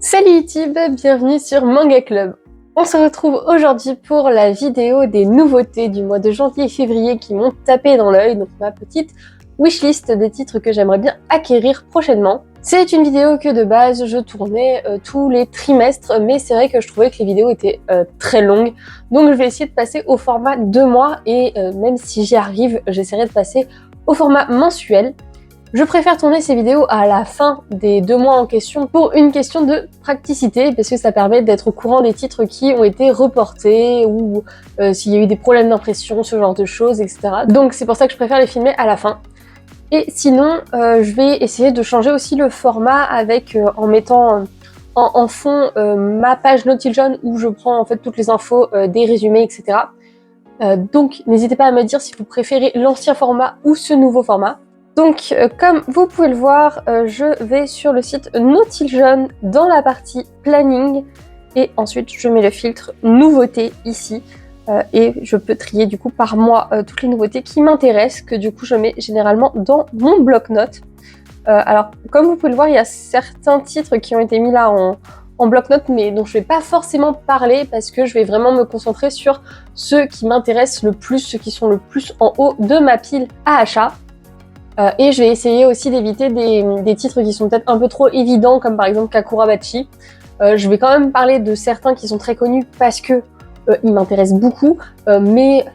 Salut YouTube, bienvenue sur Manga Club. On se retrouve aujourd'hui pour la vidéo des nouveautés du mois de janvier et février qui m'ont tapé dans l'œil, donc ma petite wishlist des titres que j'aimerais bien acquérir prochainement. C'est une vidéo que de base je tournais tous les trimestres, mais c'est vrai que je trouvais que les vidéos étaient très longues, donc je vais essayer de passer au format 2 mois et même si j'y arrive, j'essaierai de passer au format mensuel. Je préfère tourner ces vidéos à la fin des 2 mois en question pour une question de praticité, parce que ça permet d'être au courant des titres qui ont été reportés ou s'il y a eu des problèmes d'impression, ce genre de choses, etc. Donc c'est pour ça que je préfère les filmer à la fin. Et sinon, je vais essayer de changer aussi le format avec en mettant en fond ma page Nautiljon où je prends en fait toutes les infos, des résumés, etc. Donc n'hésitez pas à me dire si vous préférez l'ancien format ou ce nouveau format. Donc, comme vous pouvez le voir, je vais sur le site Nautiljon dans la partie planning et ensuite je mets le filtre nouveautés ici et je peux trier du coup par mois toutes les nouveautés qui m'intéressent, que du coup je mets généralement dans mon bloc-notes. Alors, comme vous pouvez le voir, il y a certains titres qui ont été mis là en bloc-notes, mais dont je vais pas forcément parler parce que je vais vraiment me concentrer sur ceux qui m'intéressent le plus, ceux qui sont le plus en haut de ma pile à achat. Et je vais essayer aussi d'éviter des titres qui sont peut-être un peu trop évidents, comme par exemple Kakurabachi. Je vais quand même parler de certains qui sont très connus parce que ils m'intéressent beaucoup, mais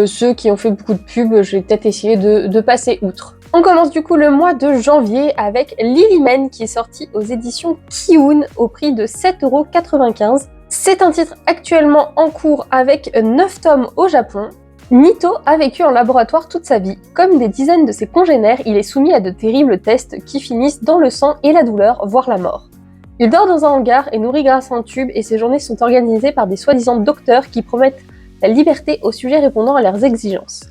ceux qui ont fait beaucoup de pubs, je vais peut-être essayer de passer outre. On commence du coup le mois de janvier avec Lilyman qui est sorti aux éditions Kiun au prix de 7,95 €. C'est un titre actuellement en cours avec 9 tomes au Japon. Nito a vécu en laboratoire toute sa vie. Comme des dizaines de ses congénères, il est soumis à de terribles tests qui finissent dans le sang et la douleur, voire la mort. Il dort dans un hangar et nourrit grâce à un tube et ses journées sont organisées par des soi-disant docteurs qui promettent la liberté aux sujets répondant à leurs exigences.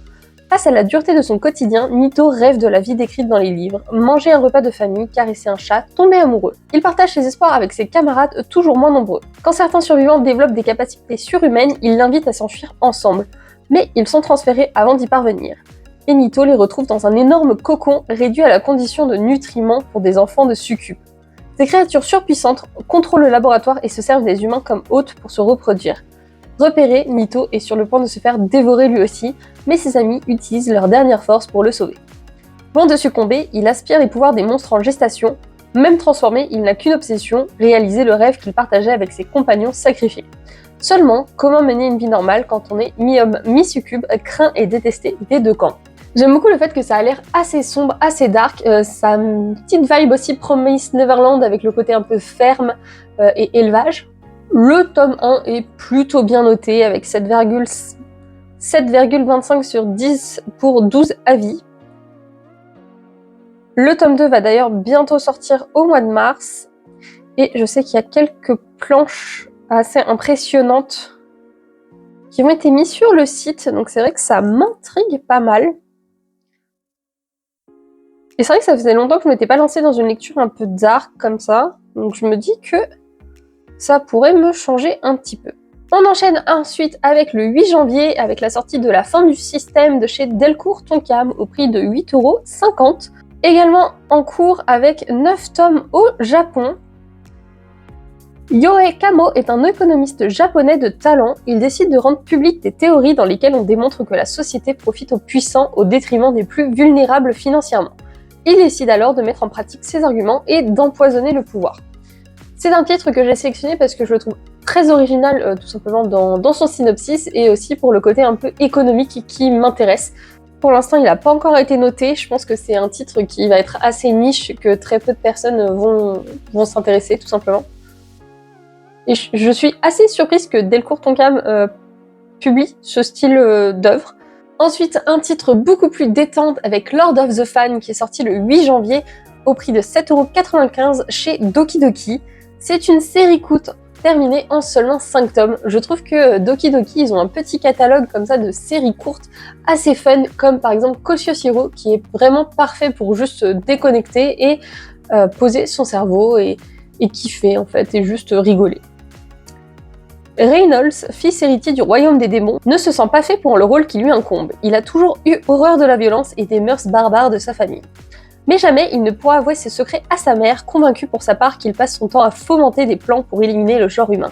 Face à la dureté de son quotidien, Nito rêve de la vie décrite dans les livres, manger un repas de famille, caresser un chat, tomber amoureux. Il partage ses espoirs avec ses camarades toujours moins nombreux. Quand certains survivants développent des capacités surhumaines, ils l'invitent à s'enfuir ensemble. Mais ils sont transférés avant d'y parvenir. Et Nito les retrouve dans un énorme cocon réduit à la condition de nutriments pour des enfants de succubes. Ces créatures surpuissantes contrôlent le laboratoire et se servent des humains comme hôtes pour se reproduire. Repéré, Nito est sur le point de se faire dévorer lui aussi, mais ses amis utilisent leur dernière force pour le sauver. Loin de succomber, il aspire les pouvoirs des monstres en gestation. Même transformé, il n'a qu'une obsession, réaliser le rêve qu'il partageait avec ses compagnons sacrifiés. Seulement, comment mener une vie normale quand on est mi-homme, mi-succube, craint et détesté des deux camps? J'aime beaucoup le fait que ça a l'air assez sombre, assez dark, ça a une petite vibe aussi Promise Neverland avec le côté un peu ferme et élevage. Le tome 1 est plutôt bien noté avec 7,25 sur 10 pour 12 avis. Le tome 2 va d'ailleurs bientôt sortir au mois de mars et je sais qu'il y a quelques planches assez impressionnantes qui ont été mises sur le site, donc c'est vrai que ça m'intrigue pas mal. Et c'est vrai que ça faisait longtemps que je m'étais pas lancée dans une lecture un peu dark comme ça, donc je me dis que ça pourrait me changer un petit peu. On enchaîne ensuite avec le 8 janvier, avec la sortie de La fin du système de chez Delcourt Tonkam au prix de 8,50 €. Également en cours avec 9 tomes au Japon. Yohei Kamo est un économiste japonais de talent. Il décide de rendre publiques des théories dans lesquelles on démontre que la société profite aux puissants au détriment des plus vulnérables financièrement. Il décide alors de mettre en pratique ses arguments et d'empoisonner le pouvoir. C'est un titre que j'ai sélectionné parce que je le trouve très original tout simplement dans son synopsis et aussi pour le côté un peu économique qui m'intéresse. Pour l'instant, il n'a pas encore été noté. Je pense que c'est un titre qui va être assez niche, que très peu de personnes vont s'intéresser tout simplement. Et je suis assez surprise que Delcourt Tonkam publie ce style d'œuvre. Ensuite, un titre beaucoup plus détente avec Lord of the Fan qui est sorti le 8 janvier au prix de 7,95 € chez Doki Doki. C'est une série courte terminée en seulement 5 tomes. Je trouve que Doki Doki, ils ont un petit catalogue comme ça de séries courtes assez fun, comme par exemple Koshoshiro qui est vraiment parfait pour juste se déconnecter et poser son cerveau et kiffer en fait et juste rigoler. Reynolds, fils héritier du royaume des démons, ne se sent pas fait pour le rôle qui lui incombe. Il a toujours eu horreur de la violence et des mœurs barbares de sa famille. Mais jamais il ne pourra avouer ses secrets à sa mère, convaincu pour sa part qu'il passe son temps à fomenter des plans pour éliminer le genre humain.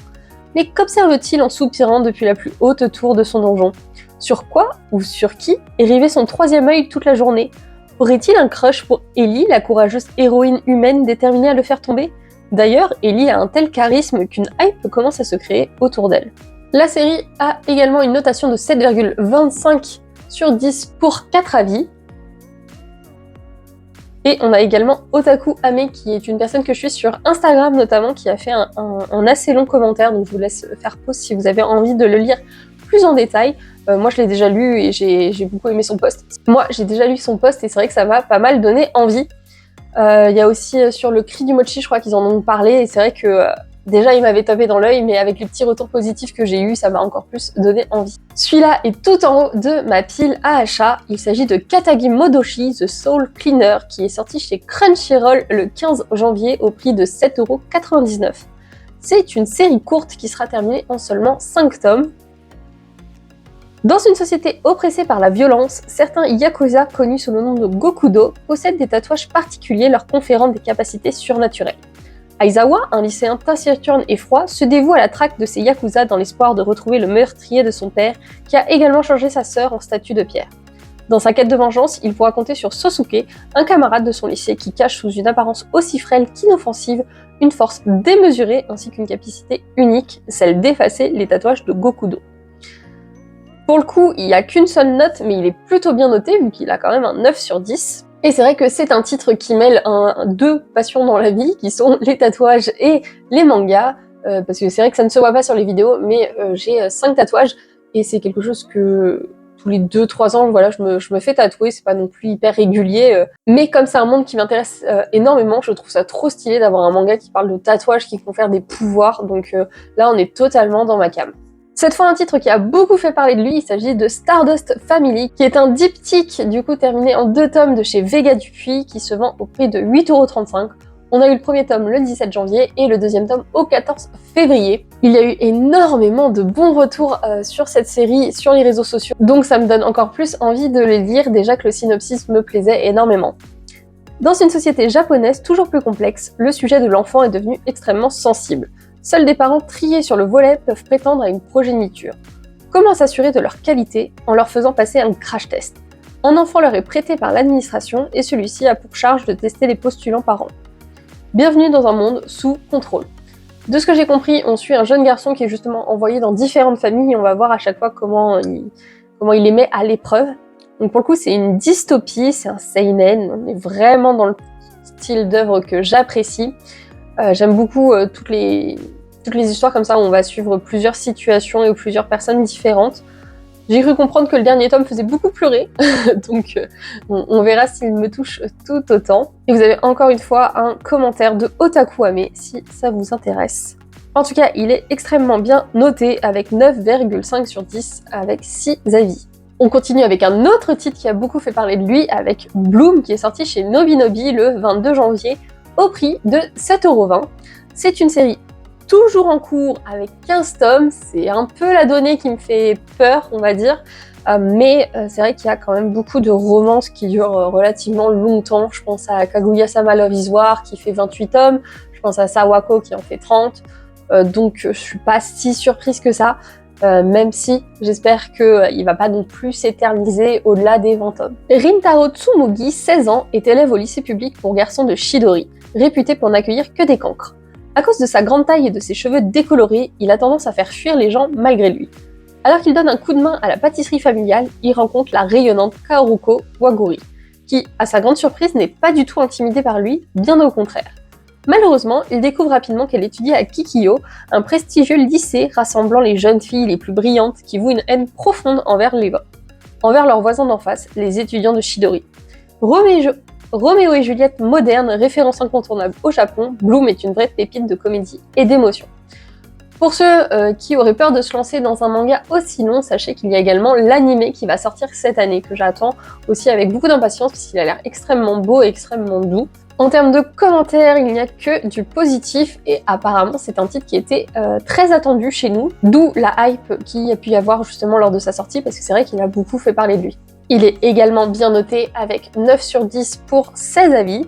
Mais qu'observe-t-il en soupirant depuis la plus haute tour de son donjon? Sur quoi ou sur qui est rivé son troisième œil toute la journée? Aurait-il un crush pour Ellie, la courageuse héroïne humaine déterminée à le faire tomber? D'ailleurs, Ellie a un tel charisme qu'une hype commence à se créer autour d'elle. La série a également une notation de 7,25 sur 10 pour 4 avis. Et on a également Otaku Ame, qui est une personne que je suis sur Instagram notamment, qui a fait un assez long commentaire, donc je vous laisse faire pause si vous avez envie de le lire plus en détail. Moi je l'ai déjà lu et j'ai beaucoup aimé son post. Moi j'ai déjà lu son post et c'est vrai que ça m'a pas mal donné envie. Il y a aussi sur le cri du mochi, je crois qu'ils en ont parlé, et c'est vrai que déjà il m'avait tapé dans l'œil, mais avec les petits retours positifs que j'ai eus, ça m'a encore plus donné envie. Celui-là est tout en haut de ma pile à achat. Il s'agit de Katagi Modoshi, The Soul Cleaner, qui est sorti chez Crunchyroll le 15 janvier au prix de 7,99 €. C'est une série courte qui sera terminée en seulement 5 tomes. Dans une société oppressée par la violence, certains yakuza connus sous le nom de Gokudo possèdent des tatouages particuliers leur conférant des capacités surnaturelles. Aizawa, un lycéen taciturne et froid, se dévoue à la traque de ces yakuza dans l'espoir de retrouver le meurtrier de son père, qui a également changé sa sœur en statue de pierre. Dans sa quête de vengeance, il pourra compter sur Sosuke, un camarade de son lycée qui cache sous une apparence aussi frêle qu'inoffensive une force démesurée ainsi qu'une capacité unique, celle d'effacer les tatouages de Gokudo. Pour le coup, il n'y a qu'une seule note, mais il est plutôt bien noté vu qu'il a quand même un 9 sur 10. Et c'est vrai que c'est un titre qui mêle deux passions dans la vie, qui sont les tatouages et les mangas, parce que c'est vrai que ça ne se voit pas sur les vidéos, mais j'ai 5 tatouages, et c'est quelque chose que tous les 2-3 ans, voilà, je me fais tatouer, c'est pas non plus hyper régulier, mais comme c'est un monde qui m'intéresse énormément, je trouve ça trop stylé d'avoir un manga qui parle de tatouages, qui confère des pouvoirs, donc là on est totalement dans ma came. Cette fois un titre qui a beaucoup fait parler de lui, il s'agit de Stardust Family, qui est un diptyque du coup terminé en 2 tomes de chez Vega Dupuis, qui se vend au prix de 8,35 €. On a eu le premier tome le 17 janvier et le deuxième tome au 14 février. Il y a eu énormément de bons retours sur cette série sur les réseaux sociaux, donc ça me donne encore plus envie de les lire, déjà que le synopsis me plaisait énormément. Dans une société japonaise toujours plus complexe, le sujet de l'enfant est devenu extrêmement sensible. Seuls des parents triés sur le volet peuvent prétendre à une progéniture. Comment s'assurer de leur qualité en leur faisant passer un crash test? Un enfant leur est prêté par l'administration et celui-ci a pour charge de tester les postulants par an. Bienvenue dans un monde sous contrôle. De ce que j'ai compris, on suit un jeune garçon qui est justement envoyé dans différentes familles et on va voir à chaque fois comment il les met à l'épreuve. Donc pour le coup, c'est une dystopie, c'est un seinen, on est vraiment dans le style d'œuvre que j'apprécie. J'aime beaucoup toutes les histoires comme ça où on va suivre plusieurs situations et plusieurs personnes différentes. J'ai cru comprendre que le dernier tome faisait beaucoup pleurer, donc on verra s'il me touche tout autant. Et vous avez encore une fois un commentaire de Otaku Ame si ça vous intéresse. En tout cas, il est extrêmement bien noté avec 9,5 sur 10 avec 6 avis. On continue avec un autre titre qui a beaucoup fait parler de lui, avec Bloom, qui est sorti chez Nobinobi le 22 janvier au prix de 7,20 €. C'est une série toujours en cours avec 15 tomes, c'est un peu la donnée qui me fait peur, on va dire, mais c'est vrai qu'il y a quand même beaucoup de romances qui durent relativement longtemps. Je pense à Kaguya-sama Love is War qui fait 28 tomes, je pense à Sawako qui en fait 30, donc je suis pas si surprise que ça, même si j'espère qu'il va pas non plus s'éterniser au-delà des 20 tomes. Rintaro Tsumugi, 16 ans, est élève au lycée public pour garçons de Shidori, réputé pour n'accueillir que des cancres. À cause de sa grande taille et de ses cheveux décolorés, il a tendance à faire fuir les gens malgré lui. Alors qu'il donne un coup de main à la pâtisserie familiale, il rencontre la rayonnante Kaoruko Waguri, qui, à sa grande surprise, n'est pas du tout intimidée par lui, bien au contraire. Malheureusement, il découvre rapidement qu'elle étudie à Kikiyo, un prestigieux lycée rassemblant les jeunes filles les plus brillantes qui vouent une haine profonde envers leurs voisins d'en face, les étudiants de Shidori. Roméo et Juliette moderne, référence incontournable au Japon, Bloom est une vraie pépite de comédie et d'émotion. Pour ceux qui auraient peur de se lancer dans un manga aussi long, sachez qu'il y a également l'anime qui va sortir cette année, que j'attends aussi avec beaucoup d'impatience, puisqu'il a l'air extrêmement beau et extrêmement doux. En termes de commentaires, il n'y a que du positif, et apparemment c'est un titre qui était très attendu chez nous, d'où la hype qu'il y a pu y avoir justement lors de sa sortie, parce que c'est vrai qu'il a beaucoup fait parler de lui. Il est également bien noté avec 9 sur 10 pour 16 avis.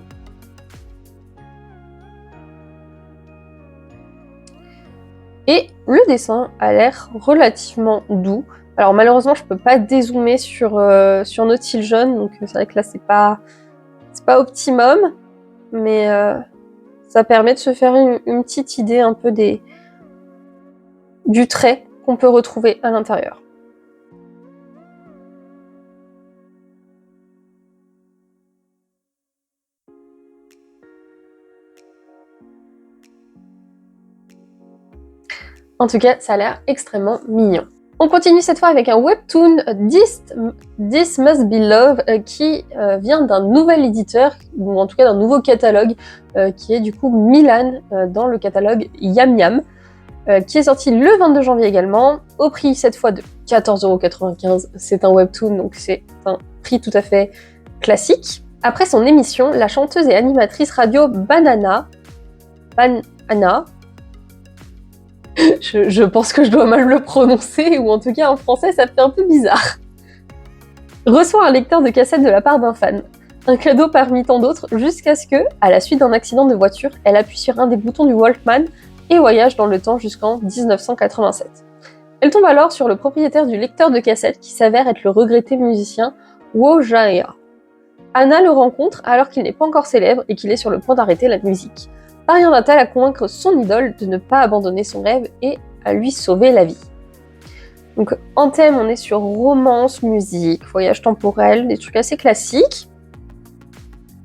Et le dessin a l'air relativement doux. Alors malheureusement, je peux pas dézoomer sur Naughty Jaune, donc c'est vrai que là c'est pas optimum, mais ça permet de se faire une petite idée un peu du trait qu'on peut retrouver à l'intérieur. En tout cas, ça a l'air extrêmement mignon. On continue cette fois avec un webtoon, This Must Be Love, qui vient d'un nouvel éditeur, ou en tout cas d'un nouveau catalogue, qui est du coup Milan, dans le catalogue Yam Yam, qui est sorti le 22 janvier également, au prix cette fois de 14,95 €. C'est un webtoon, donc c'est un prix tout à fait classique. Après son émission, la chanteuse et animatrice radio Banana, je pense que je dois mal le prononcer, ou en tout cas en français ça fait un peu bizarre, reçoit un lecteur de cassette de la part d'un fan. Un cadeau parmi tant d'autres, jusqu'à ce que, à la suite d'un accident de voiture, elle appuie sur un des boutons du Walkman et voyage dans le temps jusqu'en 1987. Elle tombe alors sur le propriétaire du lecteur de cassette qui s'avère être le regretté musicien Wo Jae-ha. Anna le rencontre alors qu'il n'est pas encore célèbre et qu'il est sur le point d'arrêter la musique. Parviendra-t-elle à convaincre son idole de ne pas abandonner son rêve et à lui sauver la vie? Donc en thème, on est sur romance, musique, voyage temporel, des trucs assez classiques.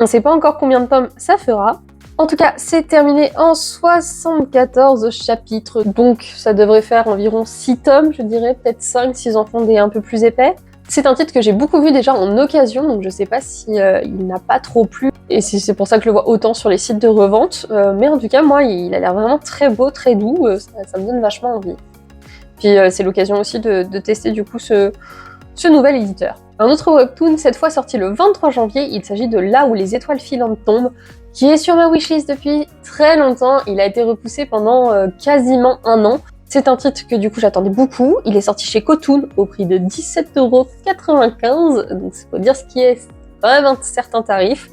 On ne sait pas encore combien de tomes ça fera. En tout cas, c'est terminé en 74 chapitres, donc ça devrait faire environ 6 tomes, je dirais, peut-être 5 s'ils en font des un peu plus épais. C'est un titre que j'ai beaucoup vu déjà en occasion, donc je sais pas si il n'a pas trop plu, et si c'est pour ça que je le vois autant sur les sites de revente, mais en tout cas, moi, il a l'air vraiment très beau, très doux, ça me donne vachement envie. Puis c'est l'occasion aussi de tester du coup ce nouvel éditeur. Un autre webtoon, cette fois sorti le 23 janvier, il s'agit de Là où les étoiles filantes tombent, qui est sur ma wishlist depuis très longtemps. Il a été repoussé pendant quasiment un an. C'est un titre que du coup j'attendais beaucoup. Il est sorti chez Kotoon au prix de 17,95 €, donc c'est faut dire ce qui est quand même un certain tarif.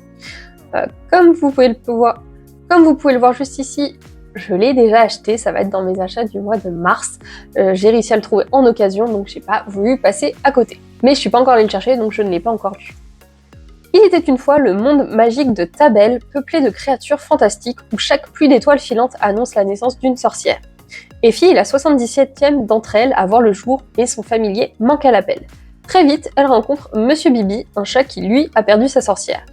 Comme vous pouvez le voir juste ici, je l'ai déjà acheté, ça va être dans mes achats du mois de mars. J'ai réussi à le trouver en occasion, donc j'ai pas voulu passer à côté. Mais je suis pas encore allée le chercher, donc je ne l'ai pas encore lu. Il était une fois le monde magique de Tabel, peuplé de créatures fantastiques où chaque pluie d'étoiles filantes annonce la naissance d'une sorcière. Effie est la 77e d'entre elles à voir le jour et son familier manque à l'appel. Très vite, elle rencontre Monsieur Bibi, un chat qui lui a perdu sa sorcière.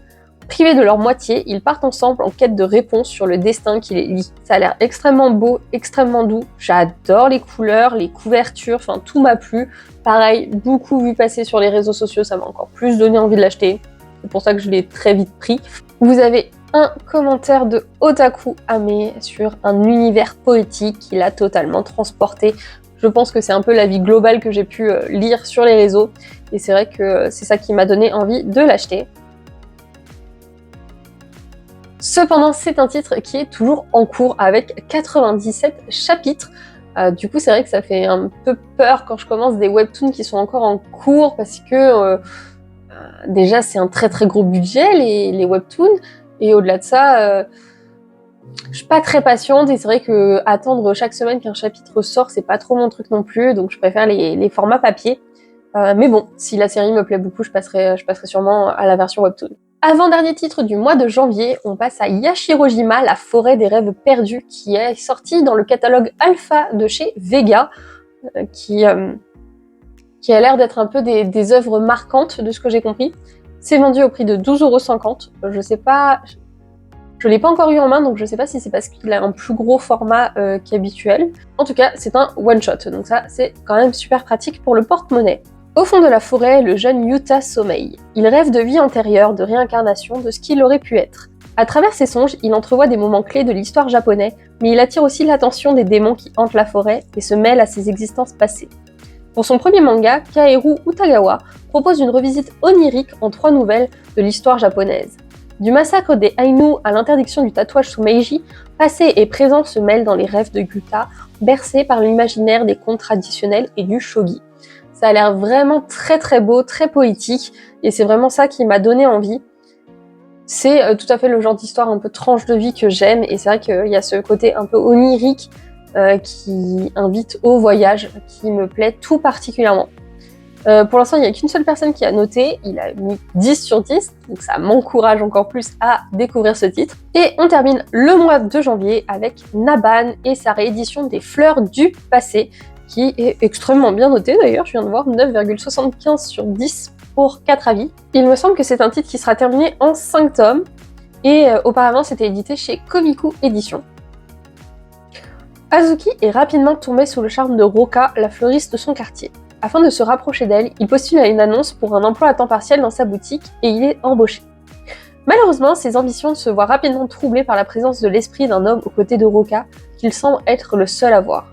Privés de leur moitié, ils partent ensemble en quête de réponses sur le destin qui les lie. Ça a l'air extrêmement beau, extrêmement doux. J'adore les couleurs, les couvertures, enfin tout m'a plu. Pareil, beaucoup vu passer sur les réseaux sociaux, ça m'a encore plus donné envie de l'acheter. C'est pour ça que je l'ai très vite pris. Vous avez un commentaire de Otaku Ame sur un univers poétique qui l'a totalement transporté. Je pense que c'est un peu l'avis global que j'ai pu lire sur les réseaux. Et c'est vrai que c'est ça qui m'a donné envie de l'acheter. Cependant, c'est un titre qui est toujours en cours avec 97 chapitres. Du coup, c'est vrai que ça fait un peu peur quand je commence des webtoons qui sont encore en cours parce que déjà, c'est un très très gros budget, les webtoons. Et au-delà de ça, je suis pas très patiente et c'est vrai que attendre chaque semaine qu'un chapitre sort, c'est pas trop mon truc non plus. Donc, je préfère les formats papier. Mais bon, si la série me plaît beaucoup, je passerai sûrement à la version webtoon. Avant-dernier titre du mois de janvier, on passe à Yashirojima, la forêt des rêves perdus, qui est sorti dans le catalogue Alpha de chez Vega, qui a l'air d'être un peu des œuvres marquantes de ce que j'ai compris. C'est vendu au prix de 12,50 €. Je sais pas, je l'ai pas encore eu en main, donc je sais pas si c'est parce qu'il a un plus gros format qu'habituel. En tout cas, c'est un one-shot, donc ça c'est quand même super pratique pour le porte-monnaie. Au fond de la forêt, le jeune Yuta sommeille. Il rêve de vie antérieure, de réincarnation, de ce qu'il aurait pu être. À travers ses songes, il entrevoit des moments clés de l'histoire japonaise, mais il attire aussi l'attention des démons qui hantent la forêt et se mêlent à ses existences passées. Pour son premier manga, Kaeru Utagawa propose une revisite onirique en 3 nouvelles de l'histoire japonaise. Du massacre des Ainu à l'interdiction du tatouage sous Meiji, passé et présent se mêlent dans les rêves de Yuta, bercés par l'imaginaire des contes traditionnels et du shogi. Ça a l'air vraiment très très beau, très poétique, et c'est vraiment ça qui m'a donné envie. C'est tout à fait le genre d'histoire un peu tranche de vie que j'aime, et c'est vrai qu'il y a ce côté un peu onirique qui invite au voyage, qui me plaît tout particulièrement. Pour l'instant, il n'y a qu'une seule personne qui a noté, il a mis 10 sur 10, donc ça m'encourage encore plus à découvrir ce titre. Et on termine le mois de janvier avec Naban et sa réédition des Fleurs du passé, qui est extrêmement bien notée d'ailleurs, je viens de voir 9,75 sur 10 pour 4 avis. Il me semble que c'est un titre qui sera terminé en 5 tomes, et auparavant c'était édité chez Komiku Éditions. Azuki est rapidement tombé sous le charme de Roka, la fleuriste de son quartier. Afin de se rapprocher d'elle, il postule à une annonce pour un emploi à temps partiel dans sa boutique et il est embauché. Malheureusement, ses ambitions se voient rapidement troublées par la présence de l'esprit d'un homme aux côtés de Roka, qu'il semble être le seul à voir.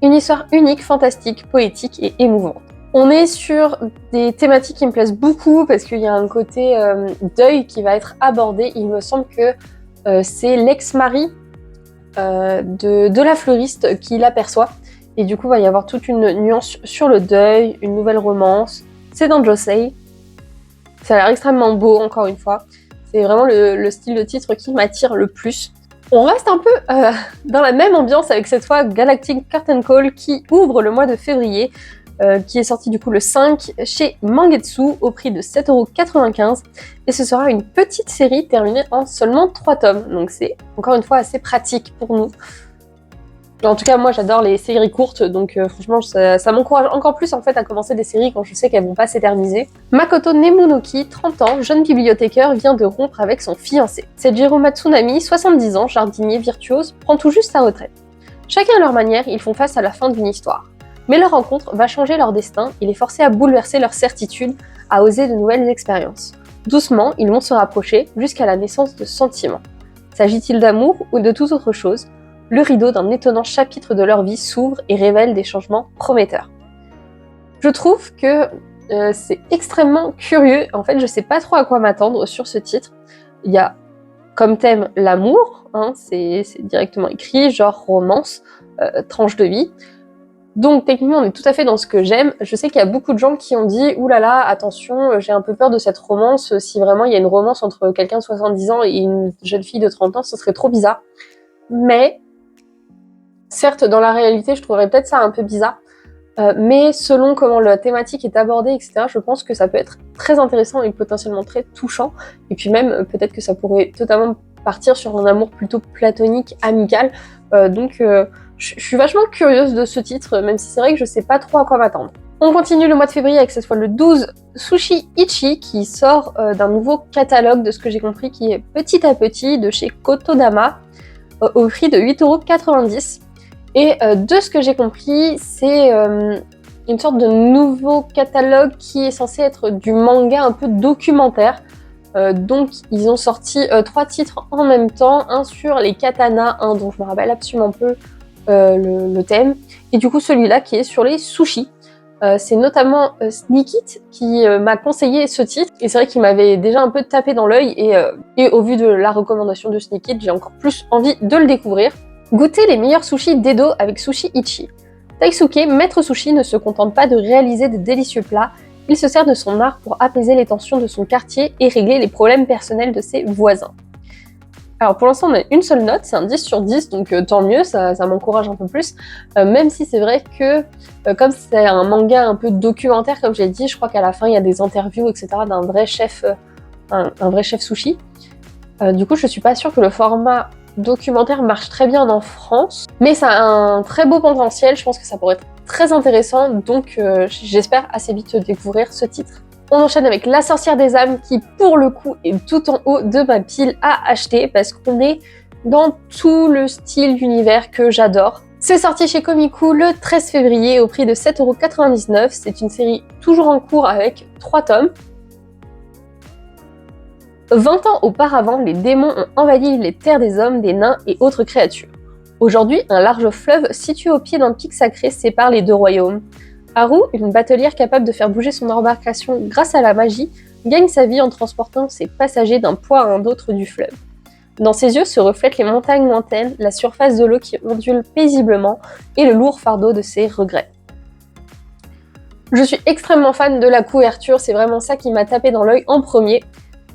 Une histoire unique, fantastique, poétique et émouvante. On est sur des thématiques qui me plaisent beaucoup parce qu'il y a un côté deuil qui va être abordé. Il me semble que c'est l'ex-mari de la fleuriste qui l'aperçoit. Et du coup, il va y avoir toute une nuance sur le deuil, une nouvelle romance. C'est dans Josei. Ça a l'air extrêmement beau, encore une fois. C'est vraiment le style de titre qui m'attire le plus. On reste un peu dans la même ambiance avec cette fois Galactic Curtain Call qui ouvre le mois de février, qui est sorti du coup le 5 chez Mangetsu au prix de 7,95 €. Et ce sera une petite série terminée en seulement 3 tomes. Donc c'est encore une fois assez pratique pour nous. En tout cas, moi j'adore les séries courtes, donc franchement ça m'encourage encore plus en fait à commencer des séries quand je sais qu'elles vont pas s'éterniser. Makoto Nemonoki, 30 ans, jeune bibliothécaire, vient de rompre avec son fiancé. Seijiro Matsunami, 70 ans, jardinier virtuose, prend tout juste sa retraite. Chacun à leur manière, ils font face à la fin d'une histoire. Mais leur rencontre va changer leur destin et les forcer à bouleverser leurs certitudes, à oser de nouvelles expériences. Doucement, ils vont se rapprocher jusqu'à la naissance de sentiments. S'agit-il d'amour ou de toute autre chose ? Le rideau d'un étonnant chapitre de leur vie s'ouvre et révèle des changements prometteurs. Je trouve que c'est extrêmement curieux. En fait, je sais pas trop à quoi m'attendre sur ce titre. Il y a comme thème l'amour, hein, c'est directement écrit, genre romance, tranche de vie. Donc techniquement, on est tout à fait dans ce que j'aime. Je sais qu'il y a beaucoup de gens qui ont dit « Ouh là là, attention, j'ai un peu peur de cette romance. Si vraiment il y a une romance entre quelqu'un de 70 ans et une jeune fille de 30 ans, ce serait trop bizarre. » Mais certes, dans la réalité, je trouverais peut-être ça un peu bizarre, mais selon comment la thématique est abordée, etc., je pense que ça peut être très intéressant et potentiellement très touchant. Et puis même, peut-être que ça pourrait totalement partir sur un amour plutôt platonique, amical. Donc, je suis vachement curieuse de ce titre, même si c'est vrai que je sais pas trop à quoi m'attendre. On continue le mois de février avec cette fois le 12, Sushi Ichi, qui sort d'un nouveau catalogue, de ce que j'ai compris, qui est Petit à Petit, de chez Kotodama, au prix de 8,90 €. Et de ce que j'ai compris, c'est une sorte de nouveau catalogue qui est censé être du manga un peu documentaire. Donc ils ont sorti 3 titres en même temps, un sur les katanas, un dont je me rappelle absolument peu le thème, et du coup celui-là qui est sur les sushis. C'est notamment Sneakit qui m'a conseillé ce titre, et c'est vrai qu'il m'avait déjà un peu tapé dans l'œil, et au vu de la recommandation de Sneakit, j'ai encore plus envie de le découvrir. Goûtez les meilleurs sushis d'Edo avec Sushi Ichi. Taisuke, maître sushi, ne se contente pas de réaliser de délicieux plats, il se sert de son art pour apaiser les tensions de son quartier et régler les problèmes personnels de ses voisins. Alors pour l'instant on a une seule note, c'est un 10 sur 10, donc tant mieux, ça m'encourage un peu plus, même si c'est vrai que comme c'est un manga un peu documentaire, comme j'ai dit, je crois qu'à la fin il y a des interviews, etc. d'un vrai chef, un vrai chef sushi. Du coup je suis pas sûre que le format documentaire marche très bien en France, mais ça a un très beau potentiel, je pense que ça pourrait être très intéressant, donc j'espère assez vite découvrir ce titre. On enchaîne avec La Sorcière des âmes qui pour le coup est tout en haut de ma pile à acheter parce qu'on est dans tout le style d'univers que j'adore. C'est sorti chez Komiku le 13 février au prix de 7,99 €, c'est une série toujours en cours avec 3 tomes. 20 ans auparavant, les démons ont envahi les terres des hommes, des nains et autres créatures. Aujourd'hui, un large fleuve situé au pied d'un pic sacré sépare les deux royaumes. Haru, une batelière capable de faire bouger son embarcation grâce à la magie, gagne sa vie en transportant ses passagers d'un point à un autre du fleuve. Dans ses yeux se reflètent les montagnes lointaines, la surface de l'eau qui ondule paisiblement et le lourd fardeau de ses regrets. Je suis extrêmement fan de la couverture, c'est vraiment ça qui m'a tapé dans l'œil en premier.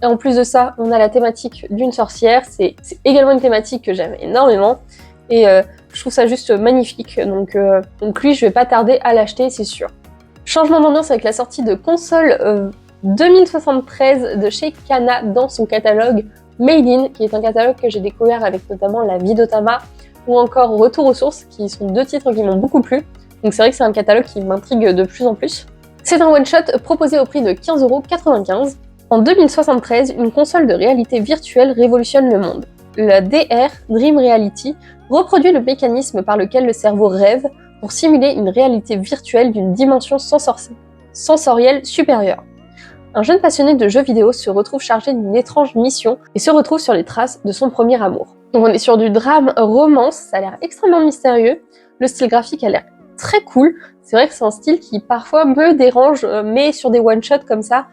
Et en plus de ça, on a la thématique d'une sorcière, c'est également une thématique que j'aime énormément. Et je trouve ça juste magnifique, donc lui je vais pas tarder à l'acheter, c'est sûr. Changement d'ambiance avec la sortie de console 2073 de chez Kana dans son catalogue Made In, qui est un catalogue que j'ai découvert avec notamment La Vie d'Otama ou encore Retour aux sources, qui sont deux titres qui m'ont beaucoup plu. Donc c'est vrai que c'est un catalogue qui m'intrigue de plus en plus. C'est un one-shot proposé au prix de 15,95 €. En 2073, une console de réalité virtuelle révolutionne le monde. La DR, Dream Reality, reproduit le mécanisme par lequel le cerveau rêve pour simuler une réalité virtuelle d'une dimension sensorielle supérieure. Un jeune passionné de jeux vidéo se retrouve chargé d'une étrange mission et se retrouve sur les traces de son premier amour. Donc on est sur du drame romance, ça a l'air extrêmement mystérieux, le style graphique a l'air très cool, c'est vrai que c'est un style qui parfois me dérange, mais sur des one-shots comme ça,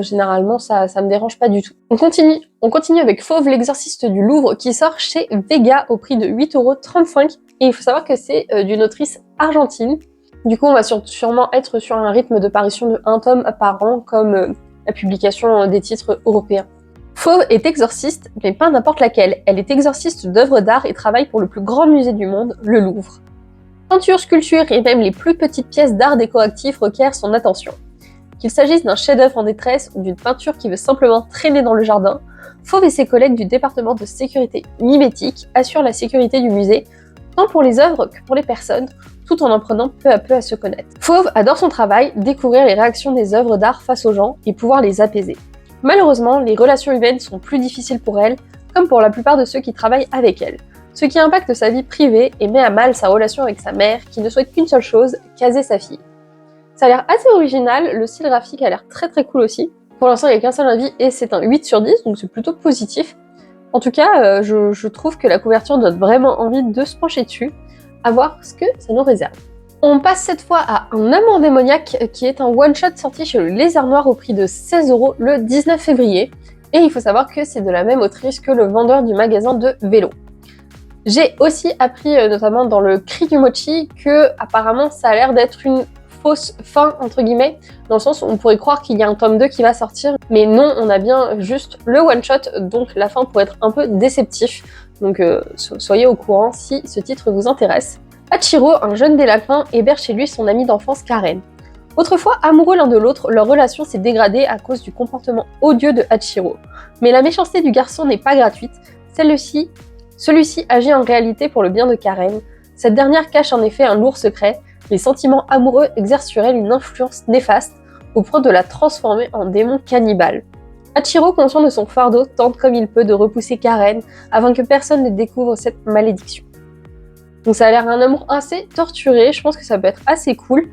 généralement ça me dérange pas du tout. On continue avec Fauve, l'exorciste du Louvre, qui sort chez Vega au prix de 8,35 €, et il faut savoir que c'est d'une autrice argentine. Du coup on va sûrement être sur un rythme de parution de 1 tome par an, comme la publication des titres européens. Fauve est exorciste, mais pas n'importe laquelle. Elle est exorciste d'œuvres d'art et travaille pour le plus grand musée du monde, le Louvre. Peinture, sculpture et même les plus petites pièces d'art décoratif requièrent son attention. Qu'il s'agisse d'un chef-d'œuvre en détresse ou d'une peinture qui veut simplement traîner dans le jardin, Fauve et ses collègues du département de sécurité mimétique assurent la sécurité du musée, tant pour les œuvres que pour les personnes, tout en apprenant peu à peu à se connaître. Fauve adore son travail, découvrir les réactions des œuvres d'art face aux gens et pouvoir les apaiser. Malheureusement, les relations humaines sont plus difficiles pour elle, comme pour la plupart de ceux qui travaillent avec elle, ce qui impacte sa vie privée et met à mal sa relation avec sa mère, qui ne souhaite qu'une seule chose, caser sa fille. Ça a l'air assez original, le style graphique a l'air très très cool aussi. Pour l'instant, il n'y a qu'un seul avis et c'est un 8 sur 10, donc c'est plutôt positif. En tout cas, je trouve que la couverture donne vraiment envie de se pencher dessus, à voir ce que ça nous réserve. On passe cette fois à Un amour démoniaque, qui est un one-shot sorti chez le Lézard Noir au prix de 16 € le 19 février. Et il faut savoir que c'est de la même autrice que le vendeur du magasin de vélo. J'ai aussi appris, notamment dans le Cri du Mochi, que apparemment ça a l'air d'être une fausse fin, entre guillemets, dans le sens où on pourrait croire qu'il y a un tome 2 qui va sortir, mais non, on a bien juste le one-shot, donc la fin pourrait être un peu déceptif. Donc soyez au courant si ce titre vous intéresse. Hachiro, un jeune délinquant, héberge chez lui son amie d'enfance Karen. Autrefois amoureux l'un de l'autre, leur relation s'est dégradée à cause du comportement odieux de Hachiro. Mais la méchanceté du garçon n'est pas gratuite, celui-ci agit en réalité pour le bien de Karen. Cette dernière cache en effet un lourd secret, les sentiments amoureux exercent sur elle une influence néfaste, au point de la transformer en démon cannibale. Hachiro, conscient de son fardeau, tente comme il peut de repousser Karen, avant que personne ne découvre cette malédiction. Donc ça a l'air un amour assez torturé, je pense que ça peut être assez cool.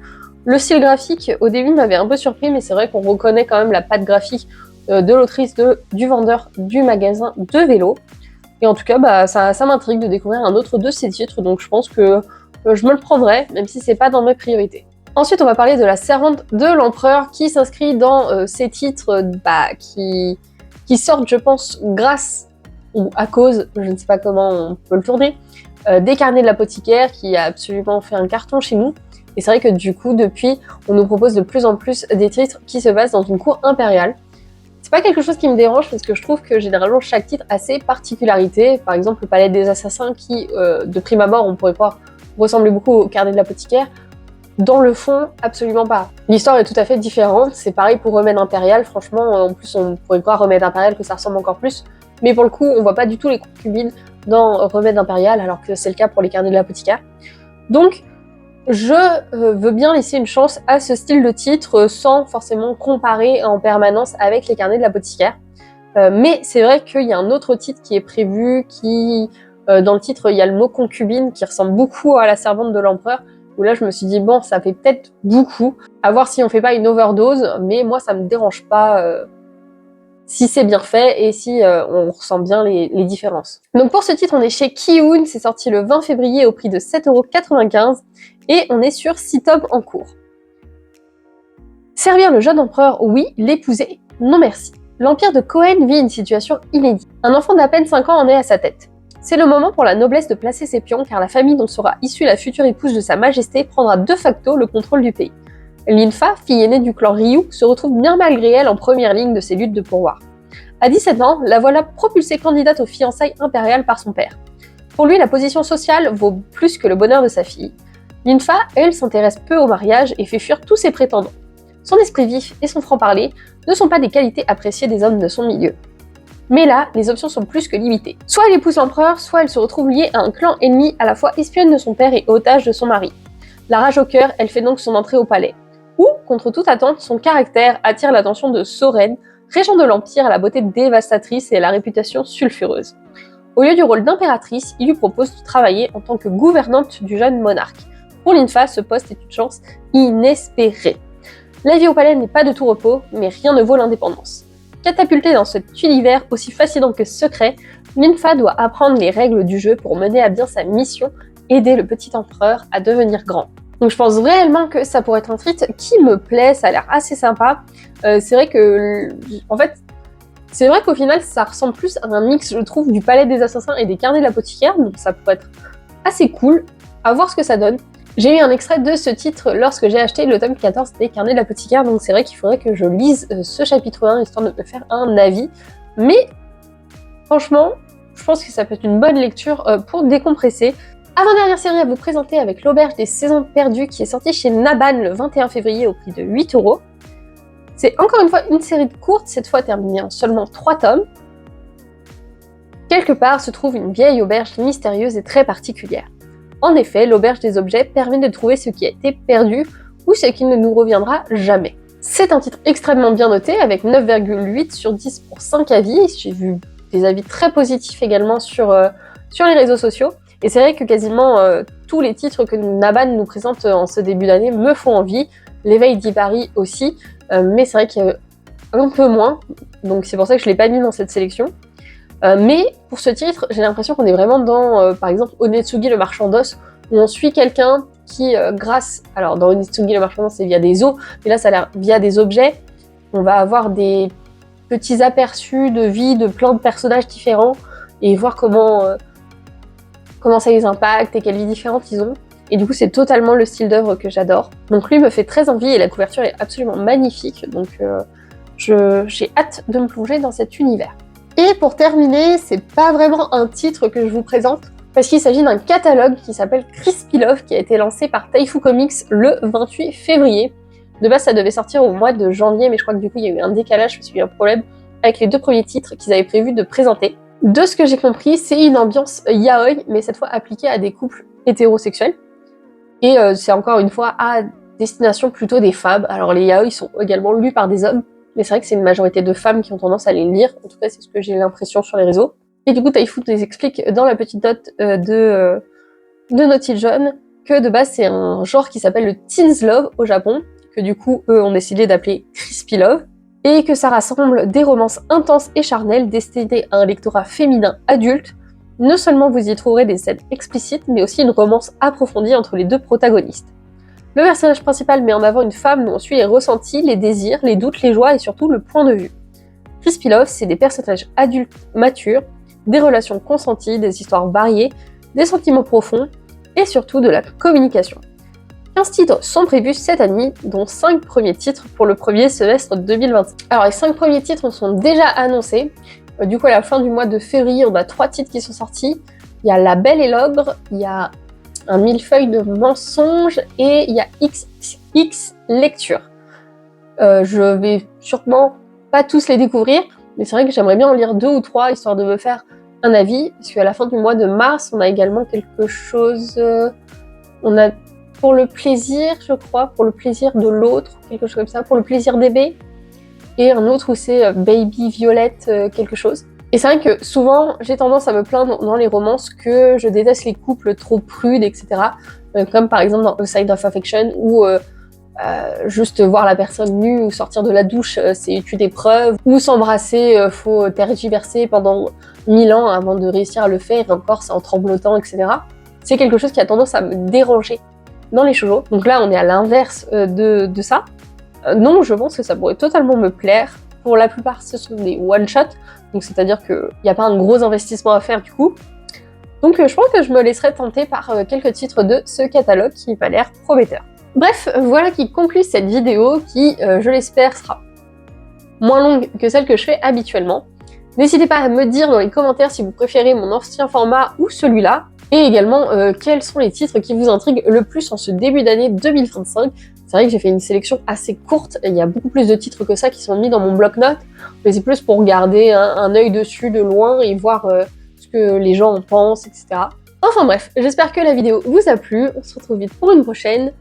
Le style graphique, au début, m'avait un peu surpris, mais c'est vrai qu'on reconnaît quand même la patte graphique de l'autrice, du vendeur du magasin de vélo. Et en tout cas, ça m'intrigue de découvrir un autre de ces titres, donc je pense que je me le prendrai, même si c'est pas dans mes priorités. Ensuite, on va parler de La Servante de l'Empereur, qui s'inscrit dans ces titres qui sortent, je pense, grâce ou à cause, je ne sais pas comment on peut le tourner, des Carnets de l'Apothicaire, qui a absolument fait un carton chez nous. Et c'est vrai que du coup, depuis, on nous propose de plus en plus des titres qui se passent dans une cour impériale. C'est pas quelque chose qui me dérange, parce que je trouve que généralement chaque titre a ses particularités. Par exemple, le Palais des Assassins, qui, de prime abord, on pourrait croire ressemblait beaucoup au Carnet de l'Apothicaire. Dans le fond, absolument pas. L'histoire est tout à fait différente. C'est pareil pour Remède Impérial. Franchement, en plus, on pourrait croire Remède Impérial que ça ressemble encore plus. Mais pour le coup, on voit pas du tout les concubines dans Remède Impérial, alors que c'est le cas pour les Carnets de l'Apothicaire. Donc, je veux bien laisser une chance à ce style de titre sans forcément comparer en permanence avec les Carnets de l'Apothicaire. Mais c'est vrai qu'il y a un autre titre qui est prévu, dans le titre, il y a le mot concubine qui ressemble beaucoup à La Servante de l'Empereur, où là je me suis dit bon, ça fait peut-être beaucoup, à voir si on fait pas une overdose, mais moi ça me dérange pas si c'est bien fait et si on ressent bien les différences. Donc pour ce titre, on est chez Kiun, c'est sorti le 20 février au prix de 7,95 € et on est sur 6 tomes en cours. Servir le jeune empereur, oui, l'épouser, non merci. L'empire de Cohen vit une situation inédite. Un enfant d'à peine 5 ans en est à sa tête. C'est le moment pour la noblesse de placer ses pions, car la famille dont sera issue la future épouse de sa majesté prendra de facto le contrôle du pays. Linfa, fille aînée du clan Ryu, se retrouve bien malgré elle en première ligne de ces luttes de pouvoir. À 17 ans, la voilà propulsée candidate aux fiançailles impériales par son père. Pour lui, la position sociale vaut plus que le bonheur de sa fille. Linfa, elle, s'intéresse peu au mariage et fait fuir tous ses prétendants. Son esprit vif et son franc-parler ne sont pas des qualités appréciées des hommes de son milieu. Mais là, les options sont plus que limitées. Soit elle épouse l'empereur, soit elle se retrouve liée à un clan ennemi à la fois espionne de son père et otage de son mari. La rage au cœur, elle fait donc son entrée au palais. Où, contre toute attente, son caractère attire l'attention de Soren, régent de l'Empire à la beauté dévastatrice et à la réputation sulfureuse. Au lieu du rôle d'impératrice, il lui propose de travailler en tant que gouvernante du jeune monarque. Pour Linfa, ce poste est une chance inespérée. La vie au palais n'est pas de tout repos, mais rien ne vaut l'indépendance. Catapultée dans cet univers aussi fascinant que secret, Linfa doit apprendre les règles du jeu pour mener à bien sa mission, aider le petit empereur à devenir grand. Donc je pense réellement que ça pourrait être un titre qui me plaît, ça a l'air assez sympa. C'est vrai que, en fait, c'est vrai qu'au final, ça ressemble plus à un mix, je trouve, du Palais des Assassins et des Carnets de l'Apothicaire, donc ça pourrait être assez cool, à voir ce que ça donne. J'ai eu un extrait de ce titre lorsque j'ai acheté le tome 14 des Carnets de l'Apothicaire, donc c'est vrai qu'il faudrait que je lise ce chapitre 1, histoire de me faire un avis. Mais, franchement, je pense que ça peut être une bonne lecture pour décompresser. Avant-dernière série à vous présenter avec l'Auberge des Saisons Perdues qui est sortie chez Naban le 21 février au prix de 8€. C'est encore une fois une série de courtes, cette fois terminée en seulement 3 tomes. Quelque part se trouve une vieille auberge mystérieuse et très particulière. En effet, l'auberge des objets permet de trouver ce qui a été perdu ou ce qui ne nous reviendra jamais. C'est un titre extrêmement bien noté avec 9,8 sur 10 pour 5 avis. J'ai vu des avis très positifs également sur les réseaux sociaux. Et c'est vrai que quasiment tous les titres que Naban nous présente en ce début d'année me font envie. L'éveil d'Ibari aussi, mais c'est vrai qu'il y a un peu moins, donc c'est pour ça que je ne l'ai pas mis dans cette sélection. Mais pour ce titre, j'ai l'impression qu'on est vraiment dans, par exemple, Onetsugi le marchand d'os, où on suit quelqu'un qui, alors dans Onetsugi le marchand d'os, c'est via des os, mais là ça a l'air via des objets. On va avoir des petits aperçus de vie de plein de personnages différents, et voir comment ça les impacte et quelles vies différentes ils ont. Et du coup, c'est totalement le style d'œuvre que j'adore. Donc lui me fait très envie et la couverture est absolument magnifique. Donc j'ai hâte de me plonger dans cet univers. Et pour terminer, c'est pas vraiment un titre que je vous présente, parce qu'il s'agit d'un catalogue qui s'appelle Crispy Love, qui a été lancé par Taifu Comics le 28 février. De base, ça devait sortir au mois de janvier, mais je crois que du coup, il y a eu un décalage, parce qu'il y a eu un problème avec les 2 premiers titres qu'ils avaient prévu de présenter. De ce que j'ai compris, c'est une ambiance yaoi, mais cette fois appliquée à des couples hétérosexuels. Et c'est encore une fois à destination plutôt des femmes. Alors les yaoi sont également lus par des hommes, mais c'est vrai que c'est une majorité de femmes qui ont tendance à les lire. En tout cas, c'est ce que j'ai l'impression sur les réseaux. Et du coup, Taifu nous explique dans la petite note de Naughty John que de base, c'est un genre qui s'appelle le Teens Love au Japon, que du coup, eux ont décidé d'appeler Crispy Love, et que ça rassemble des romances intenses et charnelles destinées à un lectorat féminin adulte. Non seulement vous y trouverez des scènes explicites, mais aussi une romance approfondie entre les 2 protagonistes. Le personnage principal met en avant une femme dont on suit les ressentis, les désirs, les doutes, les joies et surtout le point de vue. Crispy Love, c'est des personnages adultes matures, des relations consenties, des histoires variées, des sentiments profonds et surtout de la communication. 15 titres sont prévus cette année, dont 5 premiers titres pour le premier semestre 2025. Alors les 5 premiers titres sont déjà annoncés. Du coup, à la fin du mois de février, on a 3 titres qui sont sortis. Il y a La Belle et l'Ogre, il y a Un millefeuille de mensonges et il y a XX Lecture. Je vais sûrement pas tous les découvrir, mais c'est vrai que j'aimerais bien en lire 2 ou 3 histoire de me faire un avis, parce qu'à la fin du mois de mars, on a également quelque chose... on a pour le plaisir, je crois, pour le plaisir de l'autre, quelque chose comme ça, pour le plaisir d'aimer, et un autre où c'est Baby Violette quelque chose. Et c'est vrai que souvent, j'ai tendance à me plaindre dans les romances que je déteste les couples trop prudes, etc. Comme par exemple dans A Side of Affection, où juste voir la personne nue ou sortir de la douche, c'est une épreuve, ou s'embrasser, faut tergiverser pendant 1000 ans avant de réussir à le faire, et encore c'est en tremblotant, etc. C'est quelque chose qui a tendance à me déranger dans les shoujo. Donc là, on est à l'inverse de ça. Non, je pense que ça pourrait totalement me plaire. Pour la plupart, ce sont des one-shots, donc c'est-à-dire qu'il n'y a pas un gros investissement à faire du coup. Donc je pense que je me laisserai tenter par quelques titres de ce catalogue qui m'a l'air prometteur. Bref, voilà qui conclut cette vidéo qui, je l'espère, sera moins longue que celle que je fais habituellement. N'hésitez pas à me dire dans les commentaires si vous préférez mon ancien format ou celui-là, et également quels sont les titres qui vous intriguent le plus en ce début d'année 2025. C'est vrai que j'ai fait une sélection assez courte, il y a beaucoup plus de titres que ça qui sont mis dans mon bloc-notes, mais c'est plus pour garder un œil dessus de loin et voir ce que les gens en pensent, etc. Enfin bref, j'espère que la vidéo vous a plu, on se retrouve vite pour une prochaine.